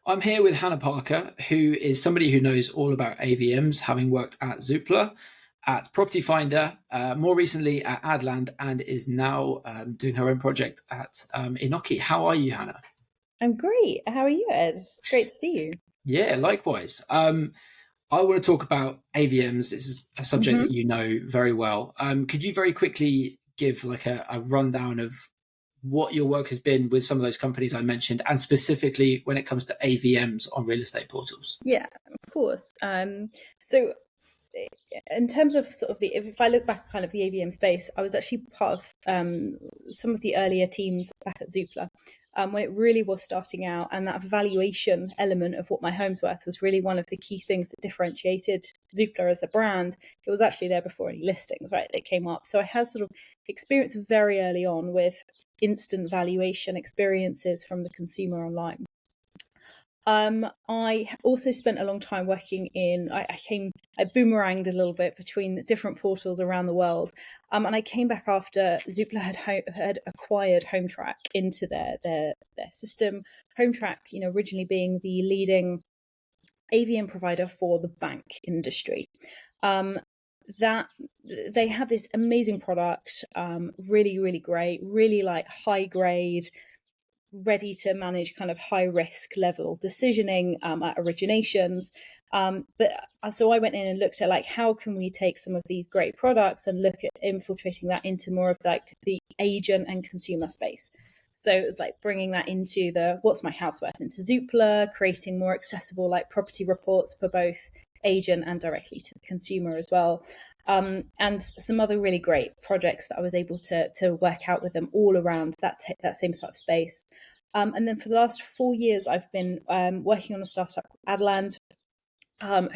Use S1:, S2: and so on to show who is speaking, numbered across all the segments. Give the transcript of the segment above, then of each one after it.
S1: I'm here with Hannah Parker, who is somebody who knows all about AVMs, having worked at Zoopla, at Property Finder, more recently at Adland, and is now doing her own project at Inoki. How are you, Hannah?
S2: I'm great. How are you, Ed? It's great to see you.
S1: Yeah, likewise. I want to talk about AVMs. This is a subject
S2: hmm
S1: that you know very well. Could you very quickly give like a rundown of what your work has been with some of those companies I mentioned, and specifically when it comes to AVMs on real estate portals?
S2: Yeah, of course. So in terms of sort of if I look back at kind of the AVM space, I was actually part of some of the earlier teams back at Zoopla. When it really was starting out, and that valuation element of what my home's worth was really one of the key things that differentiated Zoopla as a brand. It was actually there before any listings, right? That came up. So I had sort of experience very early on with instant valuation experiences from the consumer online. I also spent a long time working in. I boomeranged a little bit between the different portals around the world, and I came back after Zoopla had acquired HomeTrack into their system. HomeTrack, originally being the leading AVM provider for the bank industry. That they had this amazing product, really, really great, really like high grade, ready to manage kind of high risk level decisioning at originations. But so I went in and looked at like how can we take some of these great products and look at infiltrating that into more of like the agent and consumer space. So it was like bringing that into the what's my house worth into Zoopla, creating more accessible like property reports for both agent and directly to the consumer as well. And some other really great projects that I was able to work out with them all around that same sort of space. And then for the last 4 years, I've been working on a startup called Adland,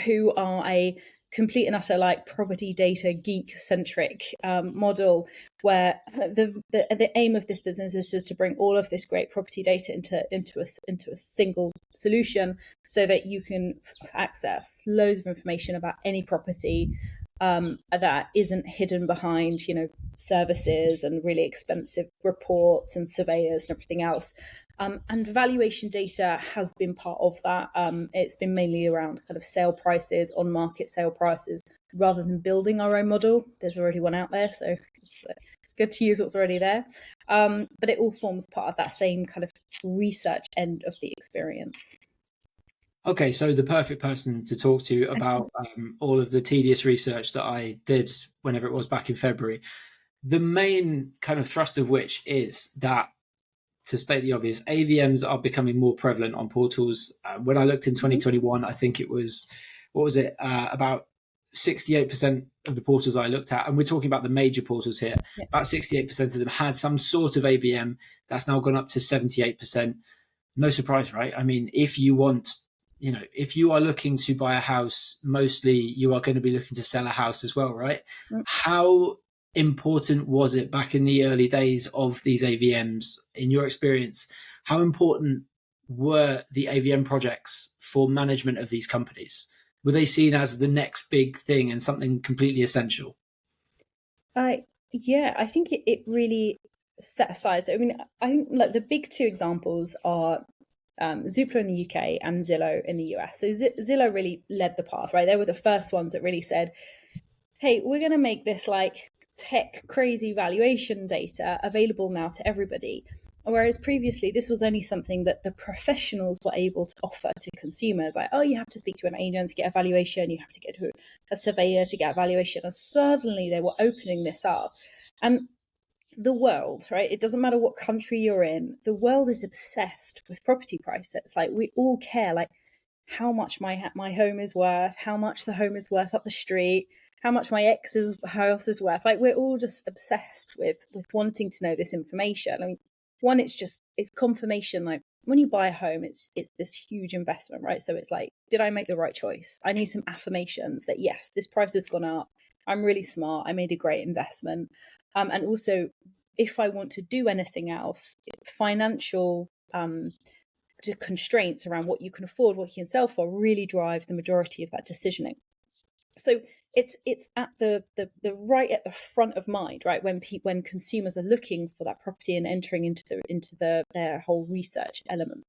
S2: who are a complete and utter like property data geek centric model where the aim of this business is just to bring all of this great property data into a single solution so that you can access loads of information about any property that isn't hidden behind, services and really expensive reports and surveyors and everything else. And valuation data has been part of that. It's been mainly around kind of sale prices, on market sale prices, rather than building our own model. There's already one out there, so it's good to use what's already there. But it all forms part of that same kind of research end of the experience.
S1: Okay, so the perfect person to talk to about all of the tedious research that I did whenever it was back in February. The main kind of thrust of which is that, to state the obvious, AVMs are becoming more prevalent on portals. When I looked in
S2: Mhm.
S1: 2021, I think it was, what was it, about 68% of the portals I looked at, and we're talking about the major portals here,
S2: Yeah.
S1: about 68% of them had some sort of AVM. That's now gone up to 78%. No surprise, right? I mean, if you want, if you are looking to buy a house, mostly you are going to be looking to sell a house as well, right?
S2: Mm.
S1: How important was it back in the early days of these AVMs, in your experience? How important were the AVM projects for management of these companies? Were they seen as the next big thing and something completely essential?
S2: Yeah, I think it really set aside. So, I mean, I think like the big two examples are Zoopla in the UK and Zillow in the US. So Zillow really led the path, right? They were the first ones that really said, hey, we're going to make this like tech crazy valuation data available now to everybody. Whereas previously, this was only something that the professionals were able to offer to consumers. Like, oh, you have to speak to an agent to get a valuation, you have to get to a surveyor to get a valuation. And suddenly they were opening this up. And the world, right? It doesn't matter what country you're in, the world is obsessed with property prices. Like, we all care, like, how much my home is worth, how much the home is worth up the street, how much my ex's house is worth. Like, we're all just obsessed with wanting to know this information. I mean, one, it's confirmation. Like, when you buy a home, it's this huge investment, right? So it's like, did I make the right choice? I need some affirmations that yes, this price has gone up. I'm really smart. I made a great investment. And also, if I want to do anything else, financial constraints around what you can afford, what you can sell for, really drive the majority of that decisioning. So it's at the right at the front of mind, right? When consumers are looking for that property and entering into their whole research element.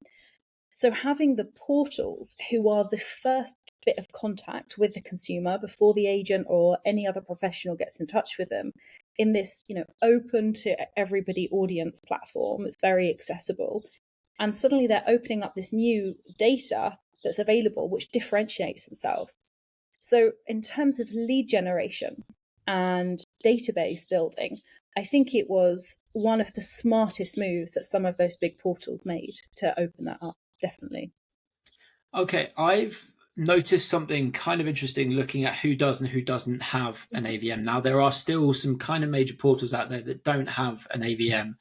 S2: So having the portals, who are the first bit of contact with the consumer before the agent or any other professional gets in touch with them, in this, open to everybody audience platform, it's very accessible. And suddenly they're opening up this new data that's available, which differentiates themselves. So, in terms of lead generation and database building, I think it was one of the smartest moves that some of those big portals made to open that up, definitely.
S1: Okay, I've noticed something kind of interesting looking at who does and who doesn't have an AVM. Now, there are still some kind of major portals out there that don't have an AVM.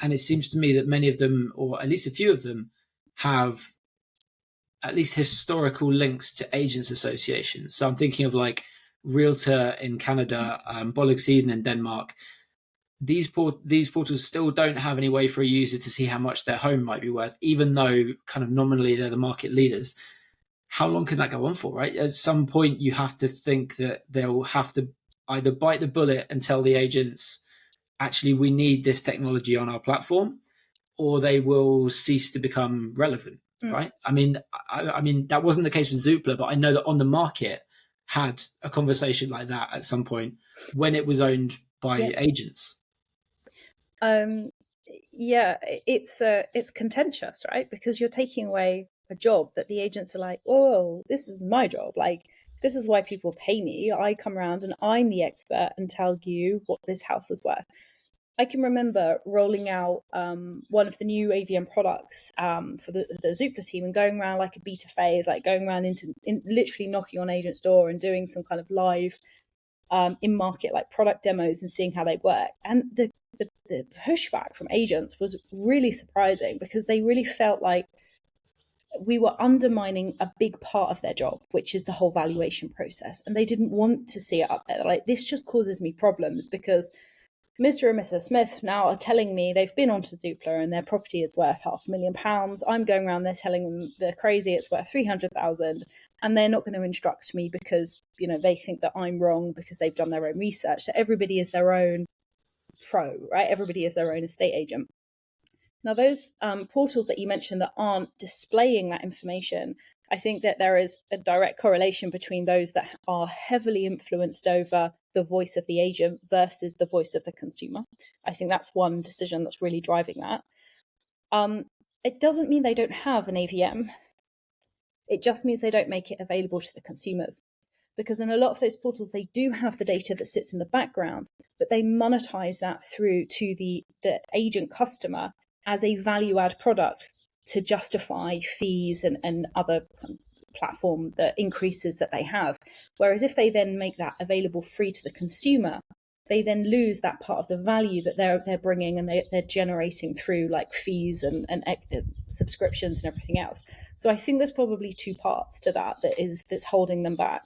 S1: And it seems to me that many of them, or at least a few of them, have at least historical links to agents associations. So I'm thinking of like Realtor in Canada, Bolexiden in Denmark. These portals still don't have any way for a user to see how much their home might be worth, even though kind of nominally they're the market leaders. How long can that go on for, right? At some point, you have to think that they'll have to either bite the bullet and tell the agents, actually, we need this technology on our platform, or they will cease to become relevant,
S2: Mm.
S1: right? I mean, that wasn't the case with Zoopla, but I know that On the Market had a conversation like that at some point when it was owned
S2: Yeah.
S1: by agents.
S2: Um, yeah, it's contentious, right? Because you're taking away a job that the agents are like, oh, this is my job. Like, this is why people pay me. I come around and I'm the expert and tell you what this house is worth. I can remember rolling out one of the new AVM products for the Zoopla team and going around like a beta phase, like going around literally knocking on agents' door and doing some kind of live in market like product demos and seeing how they work. And the pushback from agents was really surprising because they really felt like we were undermining a big part of their job, which is the whole valuation process. And they didn't want to see it up there. They're like, this just causes me problems because Mr. and Mrs. Smith now are telling me they've been onto Zoopla and their property is worth £500,000. I'm going around there telling them they're crazy, it's worth 300,000, and they're not going to instruct me because they think that I'm wrong because they've done their own research. So everybody is their own pro, right? Everybody is their own estate agent. Now, those portals that you mentioned that aren't displaying that information, I think that there is a direct correlation between those that are heavily influenced over the voice of the agent versus the voice of the consumer. I think that's one decision that's really driving that. It doesn't mean they don't have an AVM. It just means they don't make it available to the consumers. Because in a lot of those portals, they do have the data that sits in the background, but they monetize that through to the agent customer as a value add product to justify fees and other platform the increases that they have. Whereas if they then make that available free to the consumer, they then lose that part of the value that they're bringing and they're generating through like fees and subscriptions and everything else. So I think there's probably two parts to that's holding them back.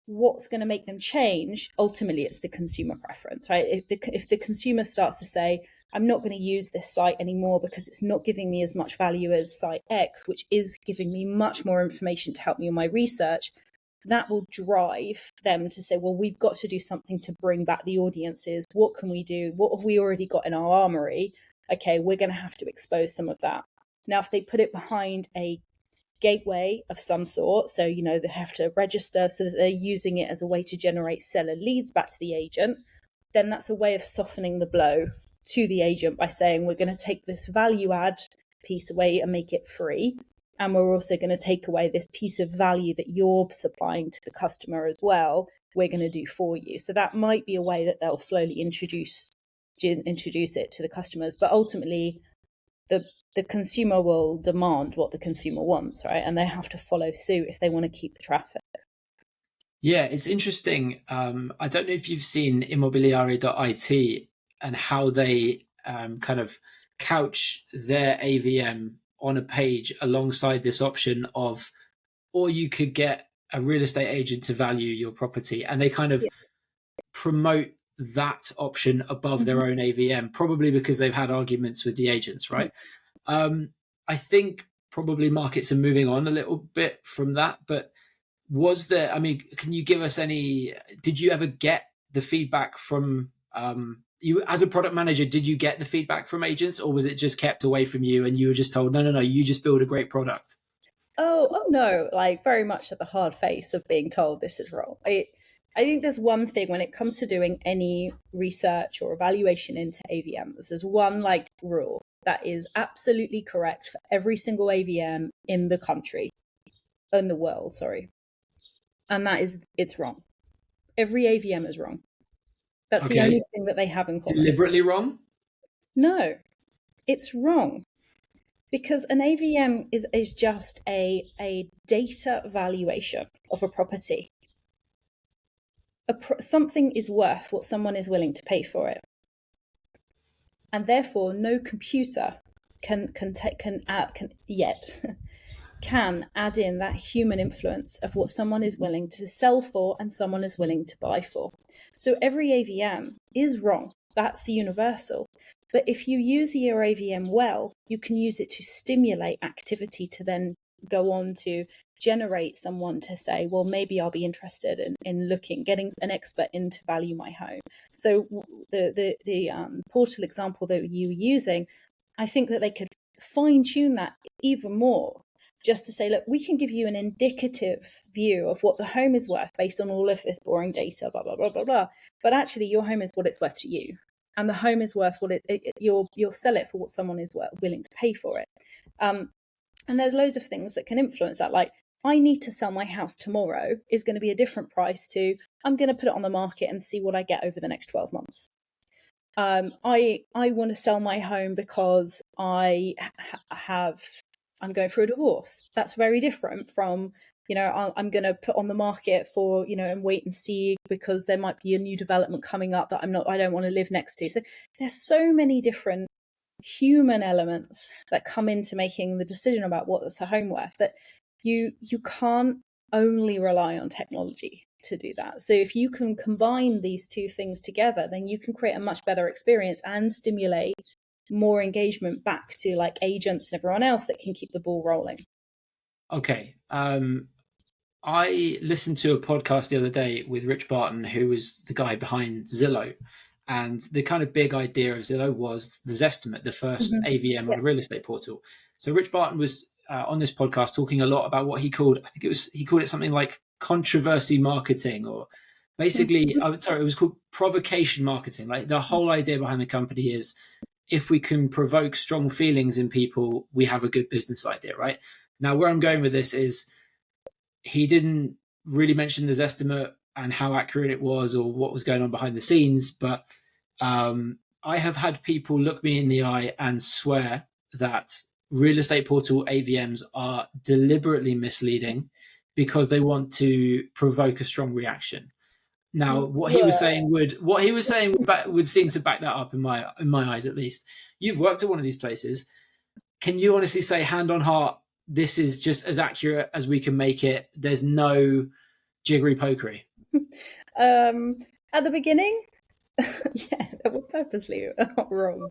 S2: What's going to make them change? Ultimately, it's the consumer preference, right? If the consumer starts to say, I'm not going to use this site anymore because it's not giving me as much value as site X, which is giving me much more information to help me in my research, that will drive them to say, well, we've got to do something to bring back the audiences. What can we do? What have we already got in our armory? Okay, we're going to have to expose some of that. Now, if they put it behind a gateway of some sort, so they have to register so that they're using it as a way to generate seller leads back to the agent, then that's a way of softening the blow to the agent by saying, we're going to take this value add piece away and make it free, and we're also going to take away this piece of value that you're supplying to the customer as well, we're going to do for you. So that might be a way that they'll slowly introduce it to the customers, but ultimately the consumer will demand what the consumer wants, right? And they have to follow suit if they want to keep the traffic.
S1: Yeah, it's interesting. I don't know if you've seen immobiliare.it and how they kind of couch their AVM on a page alongside this option of, or you could get a real estate agent to value your property. And they kind of
S2: Yeah.
S1: promote that option above their own AVM, probably because they've had arguments with the agents, right? I think probably markets are moving on a little bit from that, but can you give us did you ever get the feedback from you as a product manager, did you get the feedback from agents, or was it just kept away from you and you were just told, no, you just build a great product?
S2: Oh no, like very much at the hard face of being told this is wrong. I think there's one thing when it comes to doing any research or evaluation into AVMs, there's one like rule that is absolutely correct for every single AVM in the country, in the world, sorry. And that is, it's wrong. Every AVM is wrong. That's the
S1: Okay.
S2: only thing that they have in common.
S1: Deliberately wrong?
S2: No, it's wrong. Because an AVM is just a data valuation of a property. Something is worth what someone is willing to pay for it. And therefore, no computer can add in that human influence of what someone is willing to sell for and someone is willing to buy for. So every AVM is wrong. That's the universal. But if you use your AVM well, you can use it to stimulate activity to then go on to generate someone to say, well, maybe I'll be interested in getting an expert in to value my home. So the portal example that you were using, I think that they could fine tune that even more, just to say, look, we can give you an indicative view of what the home is worth based on all of this boring data, blah, blah, blah, blah, blah. But actually, your home is what it's worth to you. And the home is worth what you'll sell it for what someone is willing to pay for it. And there's loads of things that can influence that. Like, I need to sell my house tomorrow is going to be a different price to I'm going to put it on the market and see what I get over the next 12 months. I want to sell my home because I'm going through a divorce. That's very different from, I'm going to put on the market for, and wait and see because there might be a new development coming up that I don't want to live next to. So there's so many different human elements that come into making the decision about what's a home worth that you can't only rely on technology to do that. So if you can combine these two things together, then you can create a much better experience and stimulate more engagement back to like agents and everyone else that can keep the ball rolling.
S1: Okay. I listened to a podcast the other day with Rich Barton, who was the guy behind Zillow. And the kind of big idea of Zillow was the Zestimate, the first AVM on a real estate portal. So Rich Barton was on this podcast talking a lot about what he called, he called it something like controversy marketing, or basically, it was called provocation marketing. Like the whole idea behind the company is if we can provoke strong feelings in people, we have a good business idea, right? Now, where I'm going with this is he didn't really mention the Zestimate and how accurate it was or what was going on behind the scenes, but I have had people look me in the eye and swear that real estate portal AVMs are deliberately misleading because they want to provoke a strong reaction. Now, what he was saying would seem to back that up in my eyes, at least. You've worked at one of these places. Can you honestly say, hand on heart, this is just as accurate as we can make it? There's no jiggery pokery.
S2: At the beginning, yeah, they were purposely wrong.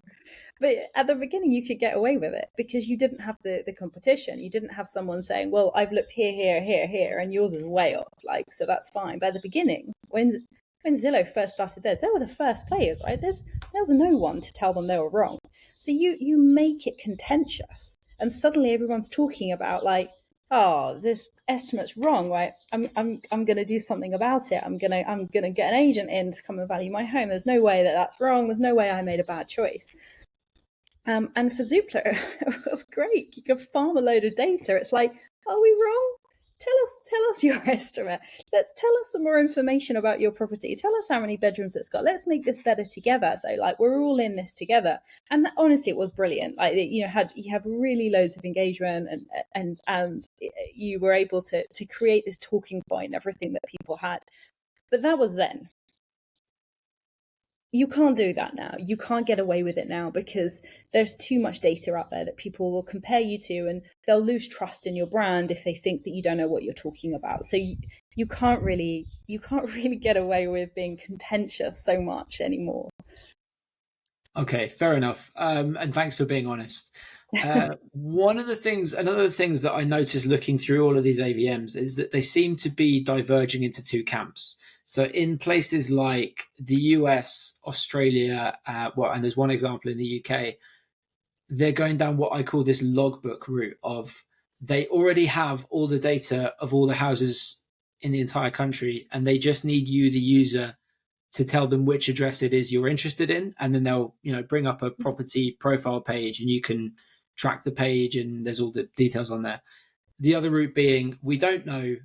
S2: But at the beginning, you could get away with it because you didn't have the competition. You didn't have someone saying, well, I've looked here, and yours is way off. Like, so that's fine. But at the beginning, when Zillow first started theirs, they were the first players, right? There's no one to tell them they were wrong. So you make it contentious. And suddenly everyone's talking about like, oh, this estimate's wrong, right? I'm going to do something about it. I'm going to get an agent in to come and value my home. There's no way that that's wrong. There's no way I made a bad choice. And for Zoopla, it was great. You could farm a load of data. It's like, are we wrong? Tell us your estimate. Tell us some more information about your property. Tell us how many bedrooms it's got. Let's make this better together. So like we're all in this together. And honestly, it was brilliant. Like you have really loads of engagement and you were able to create this talking point and everything that people had. But that was then. You can't do that now. You can't get away with it now because there's too much data out there that people will compare you to, and they'll lose trust in your brand if they think that you don't know what you're talking about. So you can't really get away with being contentious so much anymore.
S1: Okay, fair enough. And thanks for being honest. Another things that I noticed looking through all of these AVMs is that they seem to be diverging into two camps. So in places like the US, Australia, and there's one example in the UK, they're going down what I call this logbook route of they already have all the data of all the houses in the entire country, and they just need you, the user, to tell them which address it is you're interested in, and then they'll bring up a property profile page, and you can track the page, and there's all the details on there. The other route being, we don't know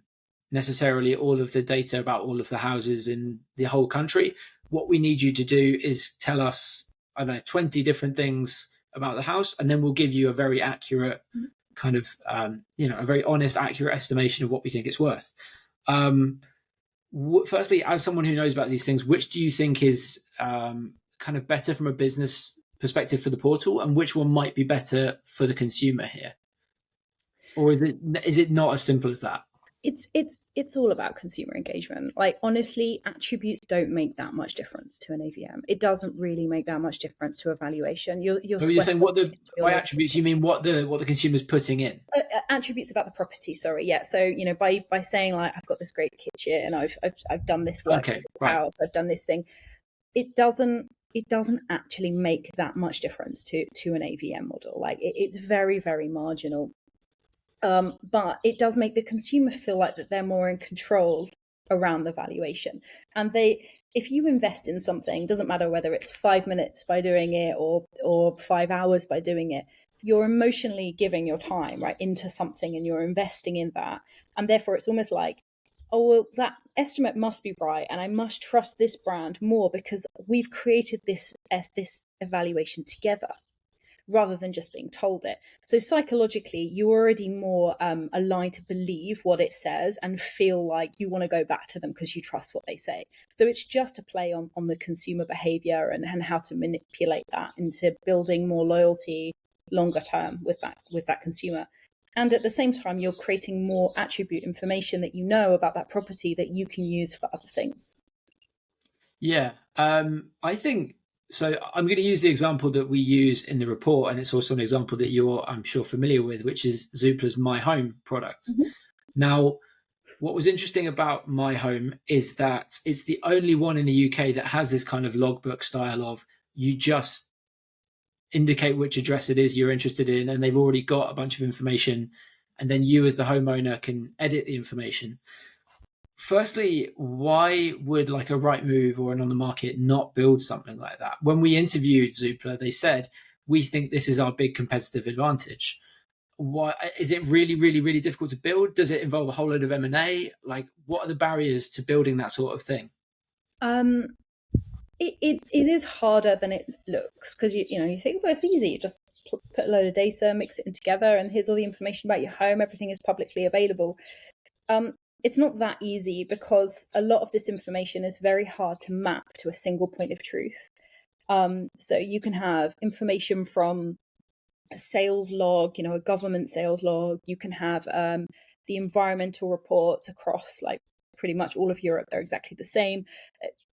S1: necessarily all of the data about all of the houses in the whole country. What we need you to do is tell us, I don't know, 20 different things about the house, and then we'll give you a very accurate kind of, a very honest, accurate estimation of what we think it's worth. Firstly, as someone who knows about these things, which do you think is kind of better from a business perspective for the portal, and which one might be better for the consumer here? Or is it not as simple as that?
S2: It's all about consumer engagement. Like, honestly, attributes don't make that much difference to an AVM. It doesn't really make that much difference to evaluation. You're
S1: So you're saying what the by
S2: your
S1: attributes you mean what the consumer's putting in?
S2: attributes about the property. Sorry, yeah. So by saying, like, I've got this great kitchen, and I've done this work
S1: Okay,
S2: to the
S1: right.
S2: house, I've done this thing. It doesn't actually make that much difference to an AVM model. Like, it's very, very marginal. But it does make the consumer feel like that they're more in control around the valuation. And if you invest in something, doesn't matter whether it's 5 minutes by doing it or 5 hours by doing it, you're emotionally giving your time right into something, and you're investing in that. And therefore it's almost like, oh, well, that estimate must be right, and I must trust this brand more because we've created this evaluation together, rather than just being told it. So psychologically, you're already more aligned to believe what it says and feel like you want to go back to them because you trust what they say. So it's just a play on the consumer behavior and how to manipulate that into building more loyalty longer term with that consumer. And at the same time, you're creating more attribute information that you know about that property that you can use for other things.
S1: Yeah. I think so. I'm going to use the example that we use in the report, and it's also an example that you're, I'm sure, familiar with, which is Zoopla's My Home product.
S2: Mm-hmm.
S1: Now, what was interesting about My Home is that it's the only one in the UK that has this kind of logbook style of you just indicate which address it is you're interested in, and they've already got a bunch of information, and then you as the homeowner can edit the information. Firstly, why would like a Rightmove or an On the Market not build something like that? When we interviewed Zoopla, they said we think this is our big competitive advantage. Why is it really, really, really difficult to build? Does it involve a whole load of M&A? Like, what are the barriers to building that sort of thing?
S2: Um, it is harder than it looks, because you think, well, it's easy. You just put a load of data, mix it in together, and here's all the information about your home. Everything is publicly available. It's not that easy, because a lot of this information is very hard to map to a single point of truth. So you can have information from a sales log, a government sales log. You can have the environmental reports across, like, pretty much all of Europe. They're exactly the same.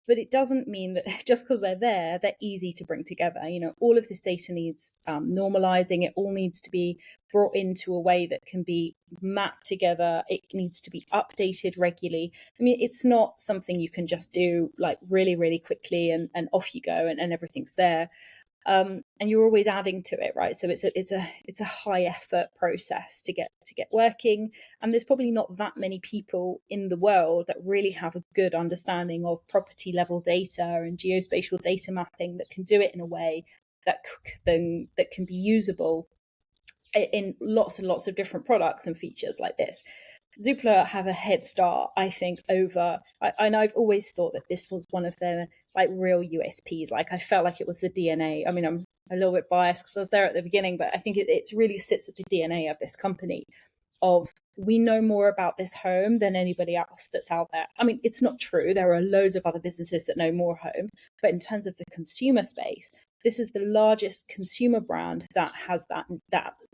S2: But it doesn't mean that just because they're there, they're easy to bring together. All of this data needs normalizing. It all needs to be brought into a way that can be mapped together. It needs to be updated regularly. I mean, it's not something you can just do like really, really quickly and off you go and everything's there. And you're always adding to it, right? So it's a high effort process to get working, and there's probably not that many people in the world that really have a good understanding of property level data and geospatial data mapping that can do it in a way that can be usable in lots and lots of different products and features like this. Zoopla have a head start, I think, over. And I've always thought that this was one of their like real USPs. Like, I felt like it was the DNA. I mean, I'm a little bit biased because I was there at the beginning, but I think it really sits at the DNA of this company. Of, we know more about this home than anybody else that's out there. I mean, it's not true. There are loads of other businesses that know more home, but in terms of the consumer space, this is the largest consumer brand that has that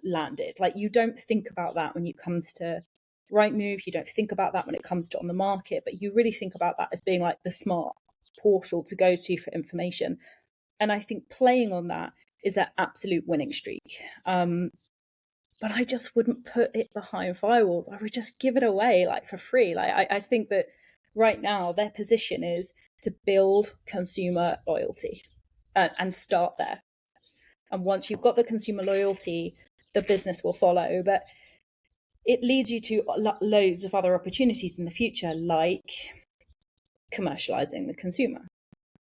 S2: landed. Like, you don't think about that when it comes to Rightmove. You don't think about that when it comes to On the Market, but you really think about that as being like the smart portal to go to for information. And I think playing on that is their absolute winning streak. But I just wouldn't put it behind firewalls. I would just give it away like for free. Like, I think that right now their position is to build consumer loyalty and start there. And once you've got the consumer loyalty, the business will follow. But it leads you to loads of other opportunities in the future, like commercializing the consumer.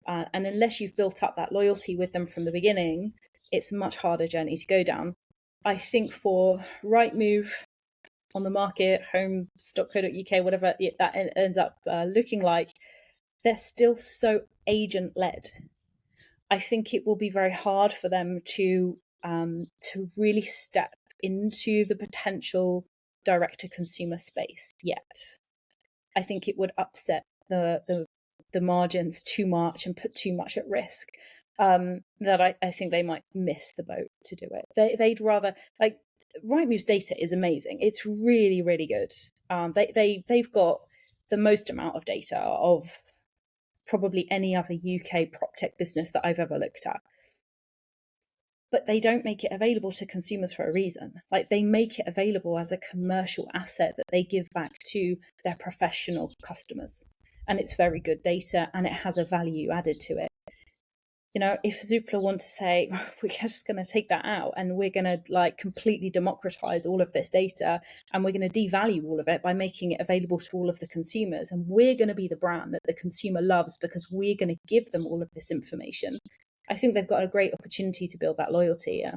S2: And unless you've built up that loyalty with them from the beginning, it's a much harder journey to go down. I think for Rightmove on the market, homes.co.uk, whatever that ends up looking like, they're still so agent-led. I think it will be very hard for them to really step into the potential direct-to-consumer space yet. I think it would upset the margins too much and put too much at risk. That I think they might miss the boat to do it. They'd rather, like, Rightmove's data is amazing. It's really, really good. They've got the most amount of data of probably any other UK prop tech business that I've ever looked at. But they don't make it available to consumers for a reason. Like, they make it available as a commercial asset that they give back to their professional customers. And it's very good data and it has a value added to it. You know, if Zoopla want to say, we're just going to take that out and we're going to like completely democratize all of this data and we're going to devalue all of it by making it available to all of the consumers, and we're going to be the brand that the consumer loves because we're going to give them all of this information, I think they've got a great opportunity to build that loyalty. Yeah.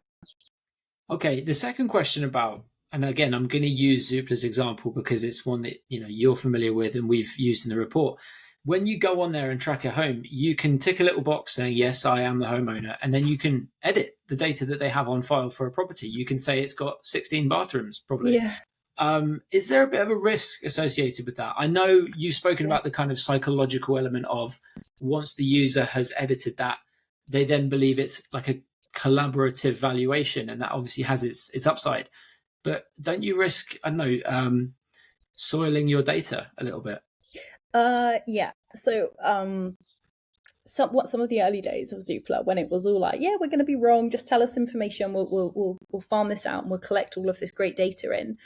S1: Okay, the second question about, and again, I'm going to use Zoopla's example because it's one that you're familiar with and we've used in the report. When you go on there and track a home, you can tick a little box saying, yes, I am the homeowner. And then you can edit the data that they have on file for a property. You can say it's got 16 bathrooms, probably.
S2: Yeah.
S1: Is there a bit of a risk associated with that? I know you've spoken about the kind of psychological element of once the user has edited that, they then believe it's like a collaborative valuation, and that obviously has its upside. But don't you risk, I don't know, soiling your data a little bit?
S2: Yeah. So some of the early days of Zoopla, when it was all like, yeah, we're going to be wrong, just tell us information, we'll farm this out and we'll collect all of this great data in.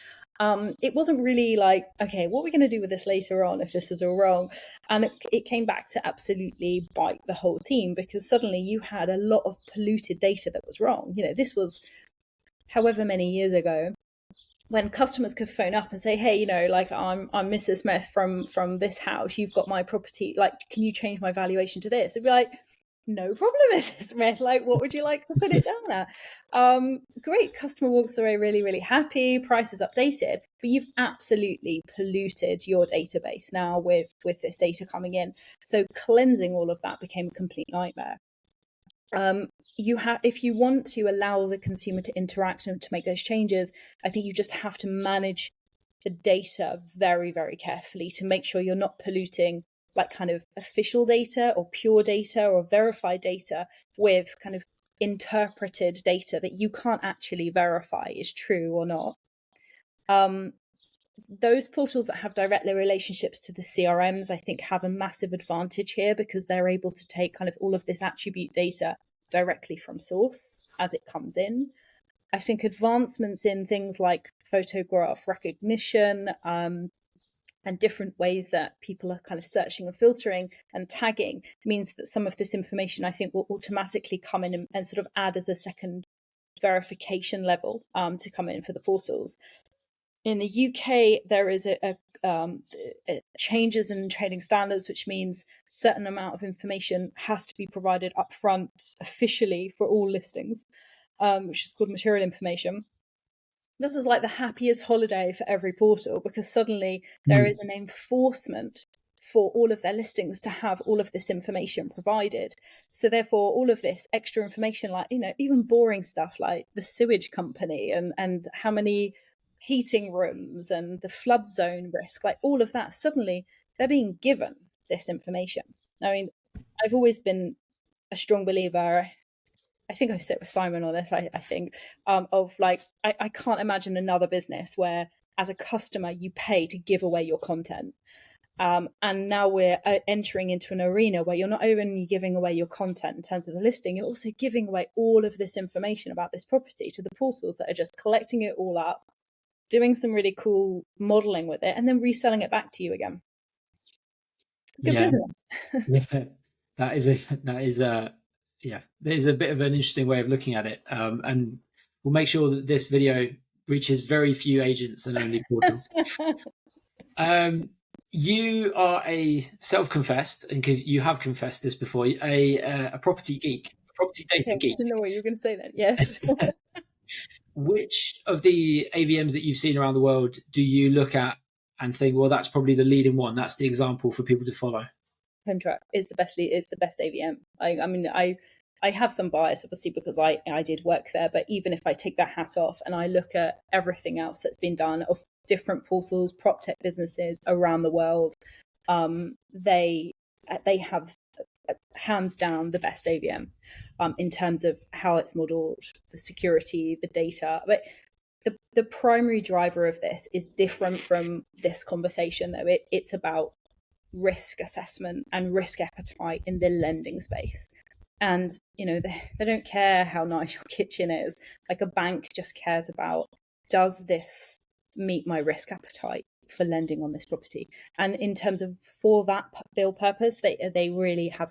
S2: It wasn't really like, okay, what are we going to do with this later on if this is all wrong? And it came back to absolutely bite the whole team, because suddenly you had a lot of polluted data that was wrong. You know, this was however many years ago, when customers could phone up and say, hey, you know, like, I'm Mrs. Smith from this house, you've got my property, like, can you change my valuation to this? It'd be like, no problem, Mrs. Smith, like, what would you like to put it down at? Great, customer walks away really, really happy, price is updated, but you've absolutely polluted your database now with this data coming in. So cleansing all of that became a complete nightmare. If you want to allow the consumer to interact and to make those changes, I think you just have to manage the data very, very carefully to make sure you're not polluting like kind of official data or pure data or verified data with kind of interpreted data that you can't actually verify is true or not. Those portals that have direct relationships to the CRMs, I think, have a massive advantage here, because they're able to take kind of all of this attribute data directly from source as it comes in. I think advancements in things like photograph recognition and different ways that people are kind of searching and filtering and tagging means that some of this information, I think, will automatically come in and sort of add as a second verification level to come in for the portals. In the UK, there is a changes in trading standards, which means a certain amount of information has to be provided upfront officially for all listings, which is called material information. This is like the happiest holiday for every portal, because suddenly there is an enforcement for all of their listings to have all of this information provided. So therefore, all of this extra information, like, you know, even boring stuff like the sewage company and how many heating rooms and the flood zone risk, like all of that, suddenly they're being given this information. I mean, I've always been a strong believer, I think I sit with Simon on this, I think, of like, I can't imagine another business where as a customer you pay to give away your content. And now we're entering into an arena where you're not only giving away your content in terms of the listing, you're also giving away all of this information about this property to the portals that are just collecting it all up, doing some really cool modeling with it, and then reselling it back to you again. Good
S1: Yeah,
S2: business.
S1: yeah. There's a bit of an interesting way of looking at it, and we'll make sure that this video reaches very few agents and only portals. Um, you are a self-confessed, because you have confessed this before, a property geek, a property data
S2: Okay, I
S1: geek.
S2: didn't know what you were going to say then. Yes.
S1: Which of the AVMs that you've seen around the world do you look at and think, well, that's probably the leading one. That's the example for people to follow.
S2: Home track is the best AVM. I mean, I have some bias obviously because I did work there, but even if I take that hat off and I look at everything else that's been done of different portals, prop tech businesses around the world, they have hands down the best AVM in terms of how it's modeled, the security, the data. But the primary driver of this is different from this conversation, though. It's about risk assessment and risk appetite in the lending space. And, they don't care how nice your kitchen is. Like a bank just cares about, does this meet my risk appetite for lending on this property? And in terms of for that bill purpose, they really have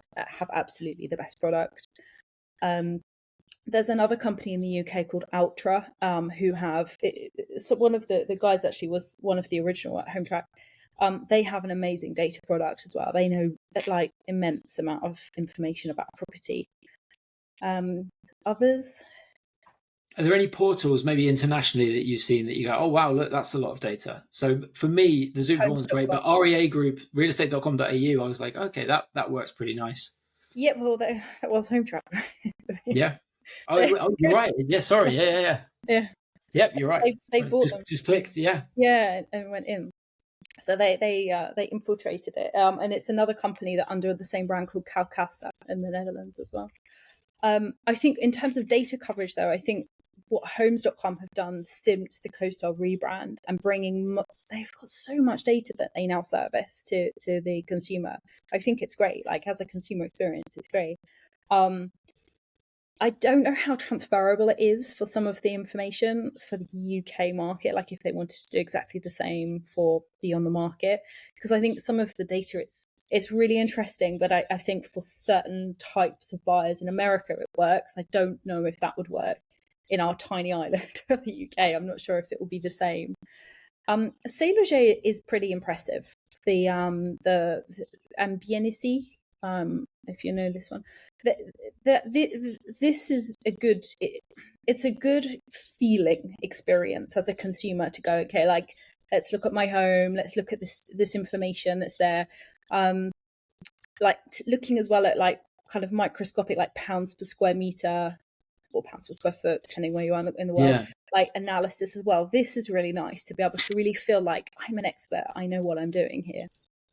S2: absolutely the best product. There's another company in the UK called Ultra, who have so one of the guys actually was one of the original at Home Track. They have an amazing data product as well. They know like immense amount of information about property. Others,
S1: Are there any portals, maybe internationally, that you've seen that you go, oh, wow, look, that's a lot of data? So for me, the Zoopla one's great,
S2: Homes.com.
S1: but REA Group, realestate.com.au, I was like, okay, that works pretty nice.
S2: Yeah, well, that was Home Track.
S1: Yeah. Oh, you're right. Yeah, sorry. Yeah.
S2: Yeah,
S1: Yep, you're right.
S2: they bought them.
S1: Just clicked. Yeah.
S2: Yeah, and went in. So they infiltrated it, and it's another company that under the same brand called Calcasa in the Netherlands as well. I think in terms of data coverage, though, I think what Homes.com have done since the CoStar rebrand and they've got so much data that they now service to the consumer. I think it's great. Like as a consumer experience, it's great. I don't know how transferable it is for some of the information for the UK market, like if they wanted to do exactly the same for the on the market, because I think some of the data it's really interesting, but I think for certain types of buyers in America it works. I don't know if that would work in our tiny island of the UK. I'm not sure if it will be the same. Sailor is pretty impressive. The Ambienici, if you know this one, this is a good. It's a good feeling experience as a consumer to go, okay, like let's look at my home, let's look at this information that's there. Like looking as well at like kind of microscopic, like pounds per square meter or pounds per square foot, depending where you are in the world,
S1: Yeah.
S2: like analysis as well. This is really nice to be able to really feel like I'm an expert. I know what I'm doing here.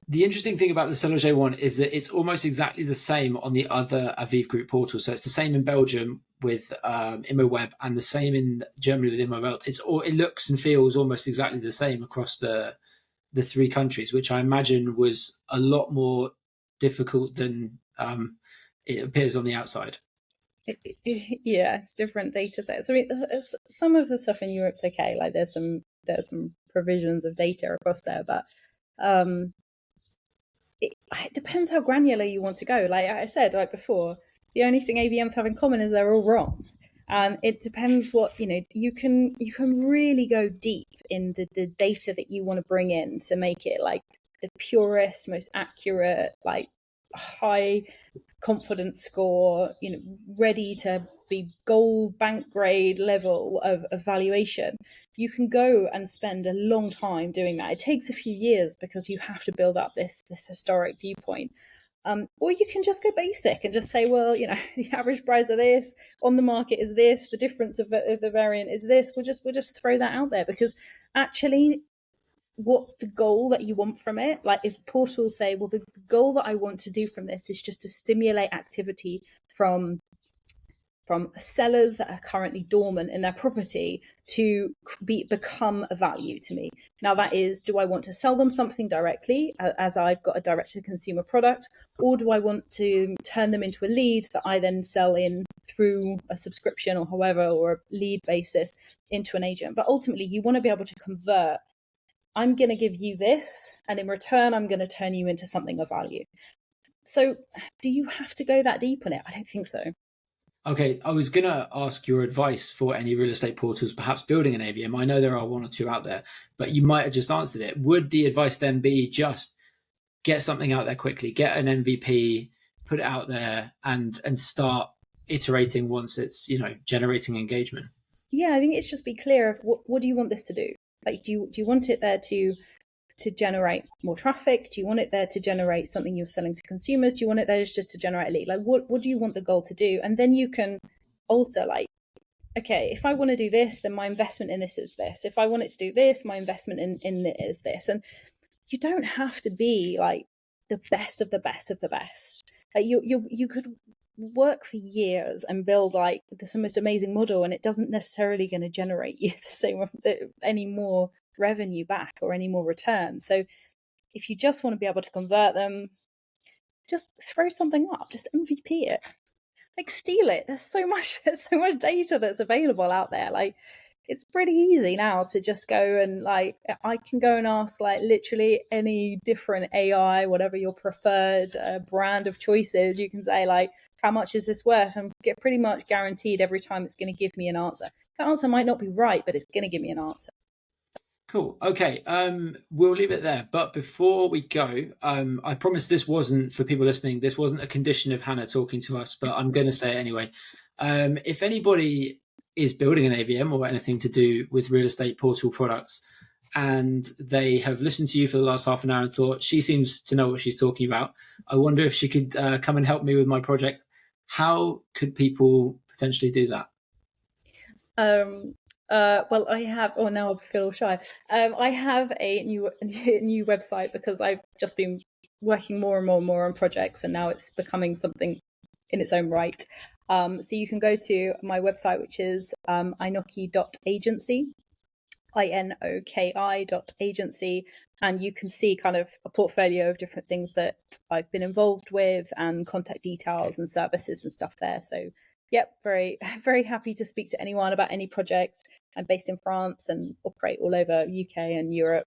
S1: The interesting thing about the Seloger one is that it's almost exactly the same on the other Aviv Group portal. So it's the same in Belgium with ImmoWeb and the same in Germany with ImmoWelt. It looks and feels almost exactly the same across the three countries, which I imagine was a lot more difficult than it appears on the outside.
S2: Yeah, it's different data sets. I mean, some of the stuff in Europe's okay. Like there's some provisions of data across there, but it depends how granular you want to go. Like I said, like before, the only thing AVMs have in common is they're all wrong, and it depends what you can really go deep in the data that you want to bring in to make it like the purest, most accurate, like high confidence score, ready to be gold bank grade level of evaluation. You can go and spend a long time doing that. It takes a few years because you have to build up this historic viewpoint. Or you can just go basic and just say, well, the average price of this on the market is this, the difference of the variant is this. We'll just throw that out there because actually what's the goal that you want from it? Like if portals say, well, the goal that I want to do from this is just to stimulate activity from sellers that are currently dormant in their property to become a value to me. Now that is, do I want to sell them something directly as I've got a direct to consumer product, or do I want to turn them into a lead that I then sell in through a subscription or however, or a lead basis into an agent? But ultimately you want to be able to convert I'm going to give you this, and in return, I'm going to turn you into something of value. So, do you have to go that deep on it? I don't think so.
S1: Okay, I was going to ask your advice for any real estate portals, perhaps building an AVM. I know there are one or two out there, but you might have just answered it. Would the advice then be just get something out there quickly, get an MVP, put it out there, and start iterating once it's generating engagement?
S2: Yeah, I think it's just be clear of what do you want this to do? Like, do you want it there to generate more traffic? Do you want it there to generate something you're selling to consumers? Do you want it there just to generate a lead? Like, what do you want the goal to do? And then you can alter, like, okay, if I want to do this, then my investment in this is this. If I want it to do this, my investment in it is this. And you don't have to be like the best of the best of the best. Like you could work for years and build like this most amazing model, and it doesn't necessarily going to generate you the same any more revenue back or any more return. So if you just want to be able to convert them, just throw something up, just MVP it, like steal it. There's so much data that's available out there. Like it's pretty easy now to just go and like I can go and ask like literally any different AI, whatever your preferred brand of choice is. You can say like, how much is this worth, and get pretty much guaranteed every time it's going to give me an answer. That answer might not be right, but it's going to give me an answer.
S1: Cool. Okay. We'll leave it there. But before we go, I promise this wasn't for people listening. This wasn't a condition of Hannah talking to us, but I'm going to say it anyway. If anybody is building an AVM or anything to do with real estate portal products, and they have listened to you for the last half an hour and thought she seems to know what she's talking about, I wonder if she could come and help me with my project. How could people potentially do that?
S2: Um, well, I have. Oh, now I feel shy. I have a new website because I've just been working more and more and more on projects, and now it's becoming something in its own right. So you can go to my website, which is inoki.agency, inoki.agency, and you can see kind of a portfolio of different things that I've been involved with and contact details and services and stuff there. So yep, very, very happy to speak to anyone about any project. I'm based in France and operate all over UK and Europe.